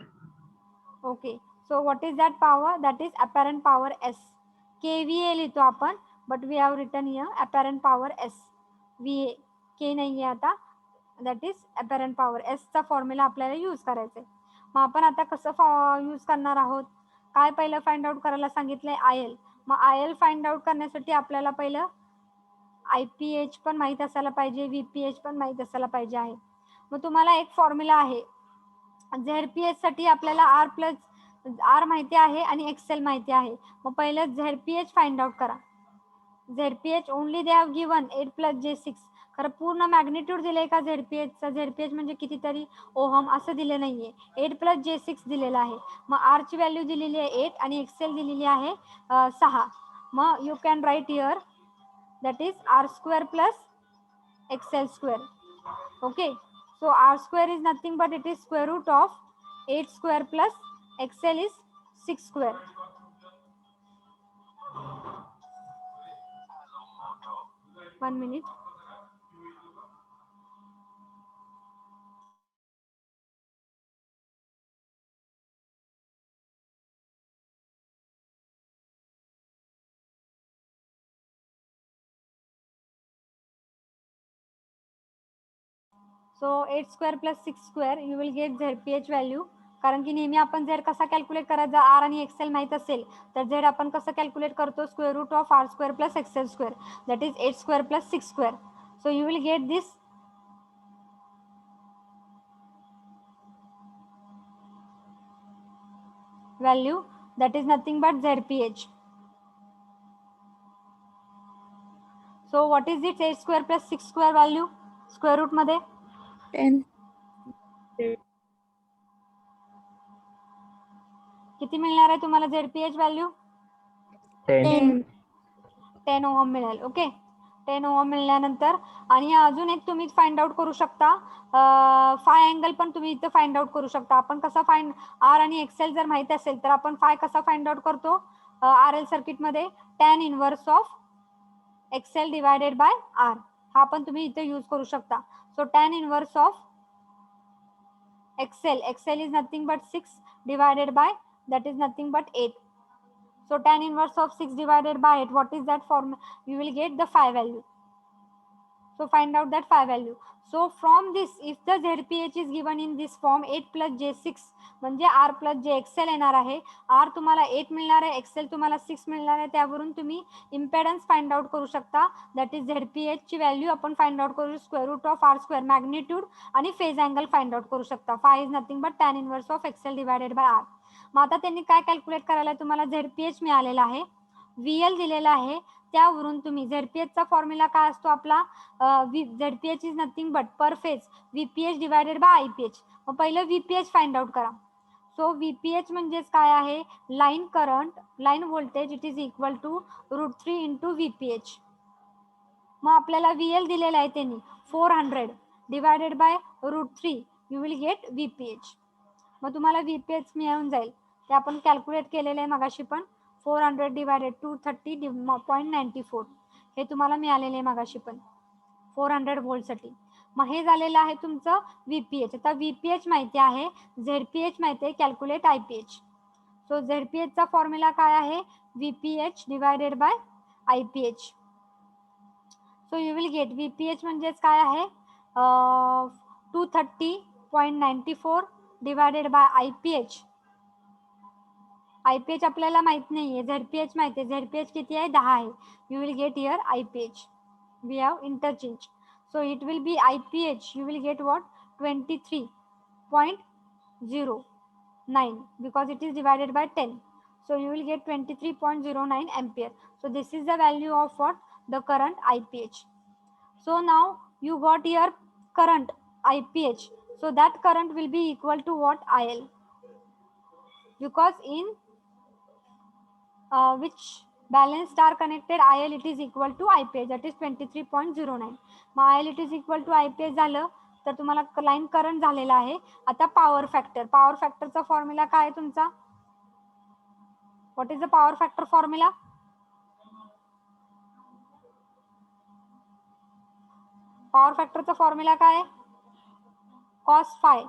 Okay, so what is that power? That is apparent power S. KVA लिहितो आपण, but we have written here apparent power S. VA K नाही आहे आता, that is apparent power S चा फॉर्म्युला आपल्याला use करायचा आहे. मग आपण आता कसं यूज करणार आहोत? काय पहिलं फाइंड आउट करायला सांगितलंय? IL. मग IL फाइंड आउट करण्यासाठी आपल्याला पहिलं IPH पण माहीत असायला पाहिजे, VPH पण माहीत असायला पाहिजे आहे. मग तुम्हाला एक फॉर्म्युला आहे, ZPH साठी आपल्याला R माहिती आहे आणि XL माहिती आहे. मग पहिलं ZPH फाइंड आउट करा. ZPH only they have given 8 + j6. खरं पूर्ण मॅग्निट्यूड दिले का ZPH चा? ZPH म्हणजे कितीतरी ओहम असं दिलं नाहीये, 8 + j6 दिलेलं आहे. मग R ची व्हॅल्यू दिलेली आहे 8 आणि XL दिलेली आहे 6. मग you can write here that is R² + XL². Okay, so R² is nothing but it is square root of 8² plus XL is 6². 1 minute. So 8² plus 6², you will get ZPH value. कारण की नेहमी आपण Z कसा calculate करायचा? R आणि XL माहित असेल तर Z आपण कसं कॅल्क्युलेट करतो? Square root of R² plus XL², that is 8² plus 6². So you will get this value, that is nothing but ZPH. So what is it? 8² plus 6² value square route मध्ये 10. किती मिळणार आहे तुम्हाला ZPH व्हॅल्यू? 10. 10 ओहम मिळेल. Okay, 10 ohm मिळाल्यानंतर आणि अजून एक तुम्ही फाइंड आउट करू शकता, फाय अँगल पण तुम्ही इथं फाइंड आउट करू शकता. आपण कसा फाइंड, R आणि XL जर माहिती असेल तर आपण फाय कसा फाइंड आउट करतो? RL सर्किटमध्ये tan inverse of XL divided by R हा पण तुम्ही इथे यूज करू शकता. So tan inverse of XL is nothing but 6 divided by, that is nothing but 8. So tan inverse of 6 divided by 8, what is that form? You will get the phi value. So find out that phi value. So from this, if the ZPH is given in this form 8 plus j6 म्हणजे R plus jXL येणार आहे. R तुम्हाला 8 मिळणार आहे, XL तुम्हाला 6 मिळणार आहे. त्यावरून तुम्ही इम्पेडन्स फाइंड आउट करू शकता. दॅट इज ZPH ची व्हॅल्यू आपण फाइंड आउट करू square root of R², magnitude आणि फेज अँगल फाइंड आउट करू शकता. Phi is nothing but tan inverse of XL divided by R. मग आता त्यांनी काय कॅल्क्युलेट करायला, तुम्हाला ZPH मिळालेला आहे, VL दिलेला आहे. त्यावरून तुम्ही ZPH चा फॉर्म्युला काय असतो आपला? ZPH is nothing but per phase VPH divided by IPH. मग पहिलं VPH फाइंड आउट करा. सो VPH म्हणजेच काय आहे? Line current, line voltage, it is equal to √3 into VPH. मग आपल्याला VL दिलेला आहे त्यांनी 400 divided by √3, you will get VPH. मग तुम्हाला VPH मिळून जाईल. ते आपण कॅल्क्युलेट केलेलं आहे मगाशी पण. 400 डिवायडेड 230.94 हे तुम्हाला मिळालेलं आहे मगाशी पण 400 व्होल्टसाठी. मग हे झालेलं आहे तुमचं VPH. आता VPH माहिती आहे, ZPH माहिती आहे, कॅल्क्युलेट IPH. सो ZPH चा फॉर्म्युला काय आहे? VPH divided by IPH. So you will get VPH म्हणजेच काय आहे? 230.94 डिवायडेड बाय IPH. IPH आपल्याला माहित नाहीये, ZPH माहिती आहे. ZPH किती आहे? 10 आहे. You will get here IPH. We have interchange. So it will be IPH, you will get what? 23.09 because it is divided by 10. So you will get 23.09 ampere. So this is the value of what? The current IPH. So now you got your current IPH. So that current will be equal to what? IL. Because in which balance star connected IL it is equal to IPH, that is 23.09. मग IL it is equal to IPH झालं तर तुम्हाला line current झालेला आहे. आता power factor, power फॅक्टरचा formula काय आहे तुमचा? What is the power factor formula? Power फॅक्टरचा फॉर्म्युला काय आहे? Cos phi.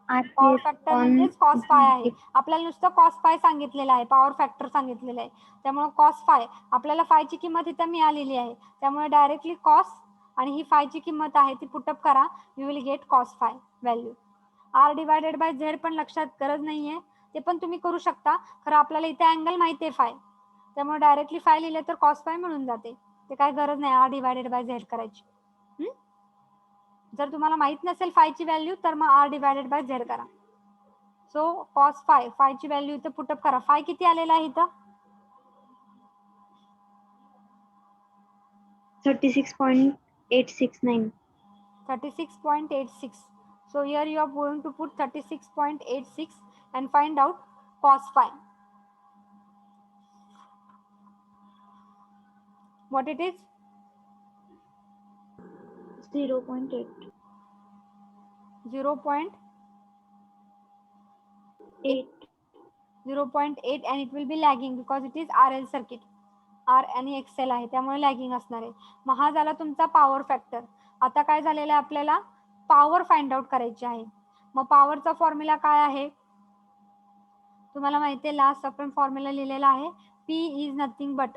पॉवर फॅक्टर म्हणजेच कॉस फाय आहे. आपल्याला नुसतं कॉस फाय सांगितलेलं आहे, पॉवर फॅक्टर सांगितलेलं आहे. त्यामुळे कॉस फाय, आपल्याला फायची किंमत इथं मिळालेली आहे, त्यामुळे डायरेक्टली कॉस आणि ही फायची किंमत आहे ती पुटअप करा, you will get cos phi value. R divided by Z पण लक्षात गरज नाहीये, ते पण तुम्ही करू शकता. खरं आपल्याला इथे अँगल माहिती आहे फाय, त्यामुळे डायरेक्टली फाय लिहिले तर कॉस फाय मिळून जाते. ते काय गरज नाही आर डिवायडेड बाय झेड करायची. जर तुम्हाला माहित नसेल फायची व्हॅल्यू तर मग आर डिवायडेड बाय झेड करा. सो कॉस फाय, फायची व्हॅल्यू इथं पुटअप करा. फाय किती आलेला आहे इथं? 36.869. 36.86. So here you are going to put 36.86 and find out cos phi. What it is? 0.8. 0.8 and it will be lagging because it is RL circuit. R आणि XL आहे त्यामुळे lagging असणार आहे. मग हा झाला तुमचा पॉवर फॅक्टर. आता काय झालेलं आहे, आपल्याला पॉवर फाइंड आउट करायची आहे. मग पॉवरचा फॉर्म्युला काय आहे तुम्हाला माहिती आहे, लास्ट आपण फॉर्म्युला लिहिलेला आहे, P is nothing but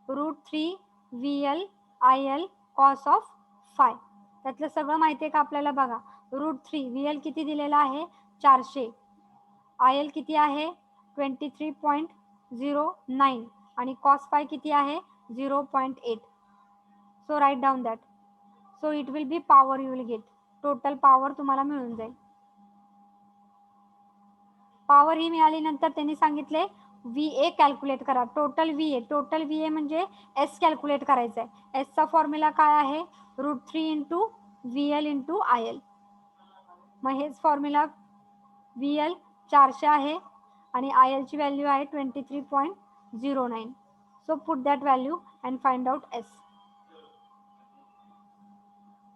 √3 VL IL cos of five. त्यातलं सगळं माहिती आहे का आपल्याला? बघा, √3 VL किती दिलेला आहे 400, IL किती आहे 23.09 आणि कॉस फाय किती आहे 0.8. So write down that. So it will be power, you will get total power तुम्हाला मिळून जाईल. पॉवर ही मिळाल्यानंतर त्यांनी सांगितले VA कॅल्क्युलेट करा. टोटल VA म्हणजे S कॅल्क्युलेट करायचं आहे. S चा फॉर्म्युला काय आहे √3 इंटू VL इंटू IL. मग हेच फॉर्म्युला, VL 400 आहे आणि IL ची व्हॅल्यू आहे 23.09. So put that value and find out S.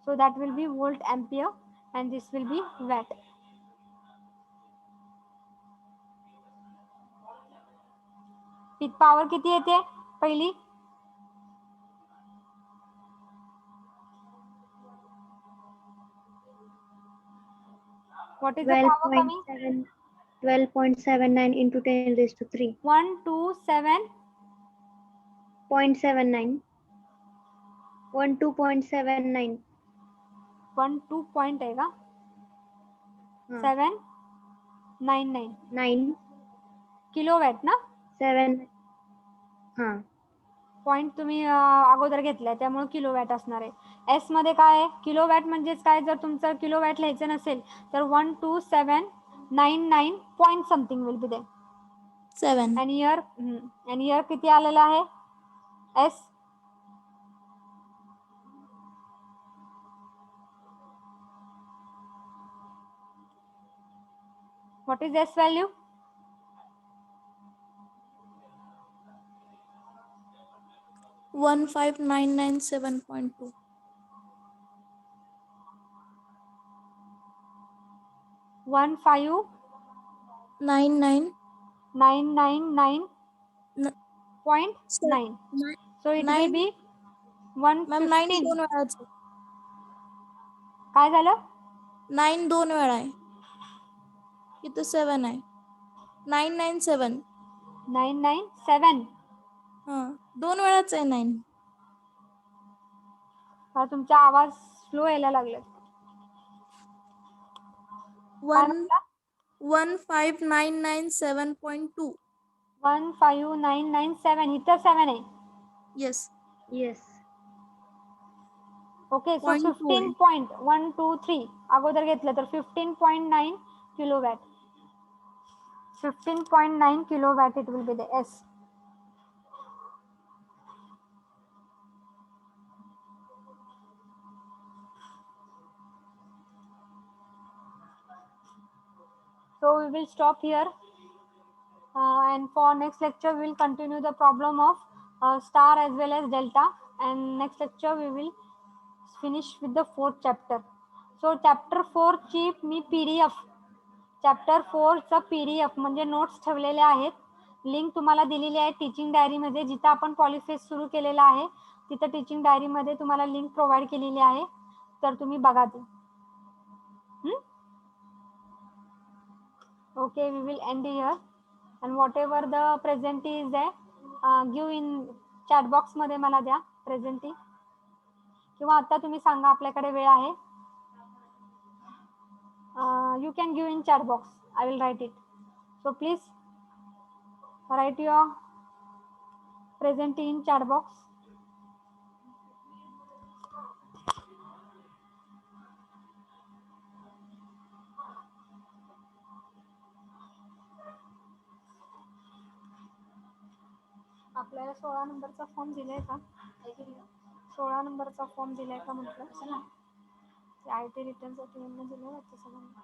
So that will be volt ampere and this will be watt. Peak power किती येते पहिली? What is the power coming? 12.79 into 10 raised to 3. 127. 0.79. 12.79. 12 point आहे का? 799 9 kilowatt ना? 7. हां. Point तुम्ही अगोदर घेतलाय त्यामुळे किलोवॅट असणार आहे. एस मध्ये काय आहे किलोवॅट म्हणजेच काय, जर तुमचं किलोवॅट लिहायचं नसेल तर 12799 point something will be there. 7. आणि इयर किती आलेला आहे S? What is S value? $15,997.2. 15999.9. So it will be ma'am 9 115. दोन वेळाच आहे. काय झालं? 9 दोन वेळा आहे. इथं 7 आहे. 997. 997. हां, दोन वेळाच आहे 9. तुमचा आवाज स्लो यायला लागला. 15997.2. 15997 इथं 7 आहे. येस. ओके, सो 0.2 आहे. 15.123 अगोदर घेतलं तर 15.9 kilowatt. 15.9 kilowatt it will be the S. So we will stop here and for next lecture we will continue the problem of star as well as delta, and next lecture we will finish with the fourth chapter. So chapter 4 ची मी PDF, chapter 4 चा PDF म्हणजे notes ठेवलेले आहेत. Link तुम्हाला दिलेली आहे teaching diary मध्ये. जिथं आपण पॉलिफेज सुरू केलेला आहे तिथं टीचिंग डायरी मध्ये तुम्हाला लिंक प्रोव्हाइड केलेली आहे. तर तुम्ही बघा ते. Okay, we will end here, and whatever the present is there, give in chat box मध्ये मला द्या प्रेझेंटी, किंवा आता तुम्ही सांगा, आपल्याकडे वेळ आहे. You can give in chat box. I will write it. So please write your present in chat box. आपल्याला 16 नंबरचा फॉर्म दिलाय का? 16 नंबरचा फॉर्म दिलाय का म्हटलं? ते IT रिटर्नसाठी यांना दिलं वाटतं सगळ्यांना.